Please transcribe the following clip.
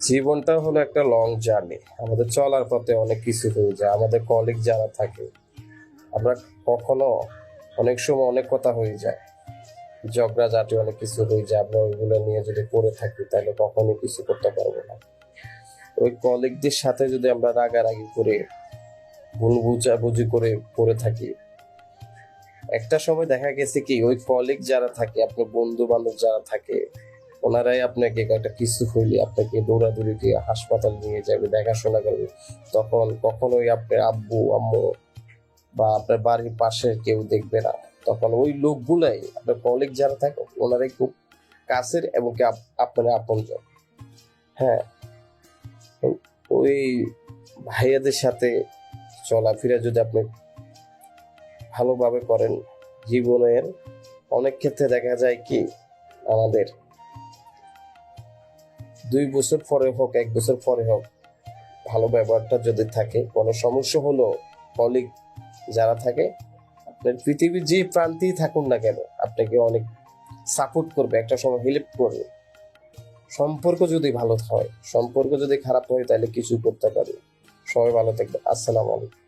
জীবনটা হলো একটা লং জার্নি। আমাদের চলার পথে অনেক কিছু হয়ে যায়। আমাদের কলিগ যারা থাকে, আমরা কখনো অনেক সময় অনেক কথা হয়ে যায়। ঝগড়াঝাটি অনেক কিছু হয়ে যায়। আমরা ওইগুলো নিয়ে যদি পড়ে থাকি তাহলে কখনোই কিছু করতে পারবো না। ওই কলিগদের সাথে যদি আমরা রাগারাগি করে ভুল বুঝাবুঝি করে পড়ে থাকি, একটা সময় দেখা গেছে কি ওই কলিগ যারা থাকে, আপনার বন্ধু বান্ধব যারা থাকে, ওনারাই আপনাকে একটা কিছু হইলে আপনাকে দৌড়াদৌড়ি দিয়ে হাসপাতাল নিয়ে যাবে, দেখাশোনা করবে। তখন কখনোই আপনার আব্বু আম্মু বা আপনার বাড়ির পাশে কেউ দেখবে না। তখন ওই লোকগুলাই, আপনার কলিগ যারা থাকে, ওনারাই খুব কাছের এবং কি আপনার আপনজন। হ্যাঁ, ওই ভাইয়াদের সাথে চলাফেরা যদি আপনি ভালোভাবে করেন, জীবনের অনেক ক্ষেত্রে দেখা যায় কি আমাদের 2 বছর পরে হোক 1 বছর পরে হোক, ভালো ব্যবহারটা যদি থাকে, কোনো সমস্যা হলো কলিগ যারা থাকে, আপনার পৃথিবীর যে প্রান্তেই থাকুন না কেন, আপনাকে অনেক সাপোর্ট করবে, একটা সময় হেল্প করবে। সম্পর্ক যদি ভালো হয়, সম্পর্ক যদি খারাপ হয় তাহলে কিছু করতে পারে। সবাই ভালো থাকবে। আসসালামু আলাইকুম।